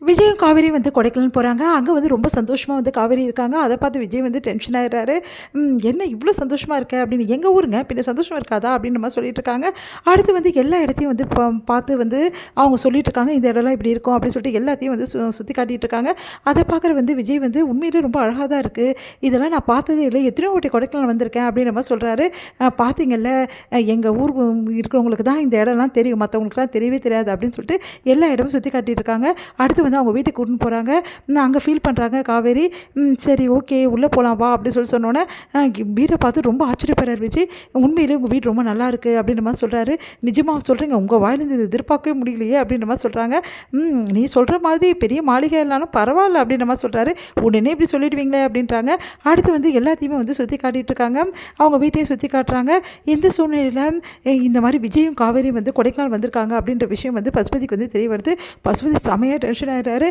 விஜயும் காவேரியும் வந்து கொடைக்கானல் போகிறாங்க. அங்கே வந்து ரொம்ப சந்தோஷமாக வந்து காவேரி இருக்காங்க. அதை பார்த்து விஜய் வந்து டென்ஷன் ஆயிடுறாரு. என்ன இவ்வளோ சந்தோஷமாக இருக்க அப்படின்னு, எங்கள் ஊருங்க பின்ன சந்தோஷமாக இருக்காதா அப்படின்னு நம்ம சொல்லிட்டு இருக்காங்க. அடுத்து வந்து எல்லா இடத்தையும் வந்து பார்த்து வந்து அவங்க சொல்லிட்டு இருக்காங்க, இந்த இடம்லாம் இப்படி இருக்கும் அப்படின்னு சொல்லிட்டு எல்லாத்தையும் வந்து சுற்றி காட்டிகிட்டு இருக்காங்க. அதை பார்க்குற வந்து விஜய் வந்து உண்மையிலே ரொம்ப அழகாக தான் இருக்குது, இதெல்லாம் நான் பார்த்ததே இல்லை, எத்தனையோ வாட்டி கொடைக்கானல் வந்திருக்கேன் அப்படின்னு நம்ம சொல்கிறாரு. பார்த்தீங்கல்ல, எங்கள் ஊர் இருக்கிறவங்களுக்கு தான் இந்த இடம்லாம் தெரியும், மற்றவங்களுக்குலாம் தெரியவே தெரியாது அப்படின்னு சொல்லிட்டு எல்லா இடமும் சுற்றி காட்டிகிட்டு இருக்காங்க. அடுத்து வந்து அவங்க வீட்டுக்கு கூட்டின்னு போகிறாங்க. அங்கே ஃபீல் பண்ணுறாங்க காவேரி. சரி ஓகே உள்ளே போகலாம் வா அப்படின்னு சொன்னோன்னே வீடை பார்த்து ரொம்ப ஆச்சரியப்படுறார் விஜய். உண்மையிலே உங்கள் வீடு ரொம்ப நல்லா இருக்குது அப்படின்ற மாதிரி சொல்கிறாரு. நிஜமாக சொல்கிறீங்க, உங்கள் வாயிலேருந்து இது எதிர்பார்க்கவே முடியலையே அப்படின்ற மாதிரி சொல்கிறாங்க. நீ சொல்கிற மாதிரி பெரிய மாளிகை இல்லைனாலும் பரவாயில்ல அப்படின்ற மாதிரி சொல்கிறாரு. உடனே இப்படி சொல்லிடுவீங்களே அப்படின்றாங்க. அடுத்து வந்து எல்லாத்தையுமே வந்து சுற்றி காட்டிகிட்டு இருக்காங்க. அவங்க வீட்டையும் சுற்றி காட்டுறாங்க. இந்த சூழ்நிலையில் இந்த மாதிரி விஜயும் காவேரியும் வந்து கொடைக்கானல் வந்திருக்காங்க அப்படின்ற விஷயம் வந்து பசுபதிக்கு வந்து தெரிய வருது. பசுபதி செமையாக டென்ஷன் ஆகிடுறாரு.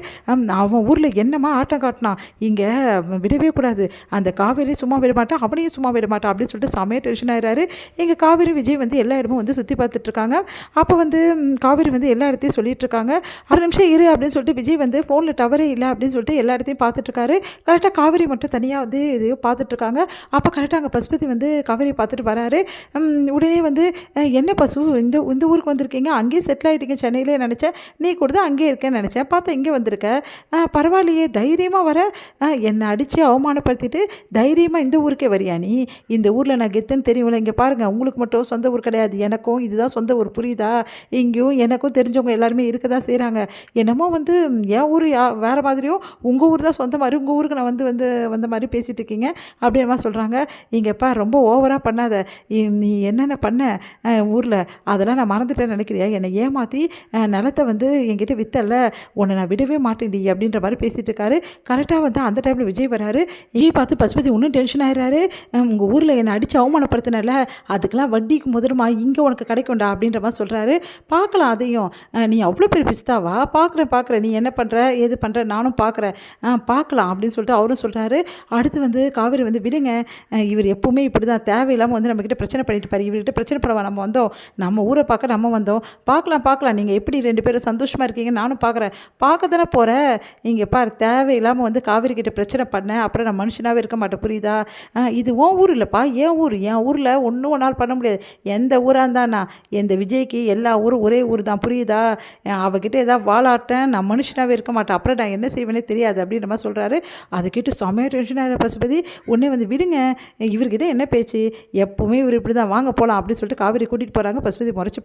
அவன் ஊரில் என்னம்மா ஆட்டம் காட்டினான், இங்கே விடவே கூடாது, அந்த காவேரி சும்மா விட மாட்டான், அவனையும் சும்மா விட மாட்டான் அப்படின்னு சொல்லிட்டு செமையாக டென்ஷன் ஆகிறாரு. எங்கள் காவேரி விஜய் வந்து எல்லா இடமும் வந்து சுற்றி பார்த்துட்ருக்காங்க. அப்போ வந்து காவேரி வந்து எல்லா இடத்தையும் சொல்லிட்டு இருக்காங்க. 6 நிமிஷம் இரு அப்படின்னு சொல்லிட்டு விஜய் வந்து ஃபோனில் டவரே இல்லை அப்படின்னு சொல்லிட்டு எல்லா இடத்தையும் பார்த்துட்ருக்காரு. கரெக்டாக காவேரி மட்டும் தனியாக வந்து இதையோ பார்த்துட்ருக்காங்க. அப்போ கரெக்டாக அங்கே பசுபதி வந்து காவேரி பார்த்துட்டு வராரு. உடனே வந்து என்ன பசு இந்த ஊருக்கு வந்திருக்கீங்க, அங்கேயே செட்டில் ஆகிட்டீங்க சென்னையிலே நினச்சேன், நீ கூட தான் அங்கேயே இருக்கேன்னு நினச்சேன், பார்த்தா இங்கே வந்திருக்க, பரவாயில்லையே தைரியமாக வர, என்னை அடித்து அவமானப்படுத்திட்டு தைரியமாக இந்த ஊருக்கே வரியா நீ, இந்த ஊரில் நான் கெத்துன்னு தெரியும்ல, இங்கே பாருங்கள் உங்களுக்கு மட்டும் சொந்த ஊர் கிடையாது, எனக்கும் இதுதான் சொந்த ஊர் புரியுதா, இங்கேயும் எனக்கும் தெரிஞ்சவங்க எல்லாருமே இருக்க தான் செய்கிறாங்க, என்னமோ வந்து என் ஊர் வேறு மாதிரியும் உங்கள் ஊர் தான் சொந்த மாதிரி, உங்கள் ஊருக்கு நான் வந்த மாதிரி பேசிகிட்டு இருக்கீங்க அப்படின்ற மாதிரி சொல்கிறாங்க. இங்கேப்பா ரொம்ப ஓவராக பண்ணாத, நீ என்னென்ன பண்ண ஊரில் அதெல்லாம் நான் மறந்துட்டேன்னு நினைக்கிறியா, என்னை ஏமாற்றி நிலத்தை வந்து என்கிட்ட வித்தல்ல, உன்னை நான் விடவே மாட்டேன்டி அப்படின்ற மாதிரி பேசிகிட்டு இருக்காரு. கரெக்டாக வந்து அந்த டைமில் விஜய் வராரு. விஜய் பார்த்து பசுபதி இன்னும் டென்ஷன் ஆகிறாரு. உங்கள் ஊரில் என்னை அடித்து அவமானப்படுத்தினல, அதுக்கெல்லாம் வட்டிக்கு முதலுமா இங்கே உனக்கு கிடைக்கும்டா அப்படின்ற மாதிரி சொல்கிறாரு. பார்க்கலாம் அதையும், நீ அவ்வளோ பெரிய பிஸ்தாவா, பார்க்குறேன் நீ என்ன பண்ணுற ஏது பண்ணுற நானும் பார்க்குறேன், பார்க்கலாம் அப்படின்னு சொல்லிட்டு அவரும் சொல்கிறாரு. அடுத்து வந்து காவேரி வந்து விடுங்க, இவர் எப்போவுமே இப்படி தான் தேவையில்லாமல் வந்து நம்மக்கிட்ட பிரச்சனை பண்ணிட்டு பாரு, இவர்கிட்ட பிரச்சனை பண்ணவா நம்ம வந்தோம், நம்ம ஊரை பார்க்க நம்ம வந்தோம், பார்க்கலாம் நீங்கள் எப்படி 2 பேரும் சந்தோஷமாக இருக்கீங்க நானும் பார்க்க தானே போகிற, இங்கே பார் தேவையில்லாமல் வந்து காவேரி கிட்ட பிரச்சனை பண்ண அப்புறம் நான் மனுஷனாகவே இருக்க மாட்டேன் புரியுதா, இது உன் ஊர் இல்லைப்பா என் ஊரில் ஒன்றும் ஒன்றால் பண்ண முடியாது, எந்த ஊராக இருந்தானா எந்த விஜய்க்கு எல்லா ஊரும் ஒரே ஊர் தான் புரியுதா, அவகிட்ட ஏதாவது வாழாட்டேன் நான் மனுஷனாகவே இருக்க மாட்டேன், அப்புறம் நான் என்ன செய்வேனே தெரியாது அப்படின்ற மாதிரி சொல்கிறாரு. அதை கேட்டு செம்மையாக டென்ஷன் ஆகிற பசுபதி, உடனே வந்து விடுங்க, இவர்கிட்ட என்ன பேச்சு, எப்போவுமே இவர் இப்படி தான், வாங்க போகலாம் அப்படின்னு சொல்லிட்டு காவேரி கூட்டிகிட்டு போகிறாங்க. பசுபதி முறைச்சி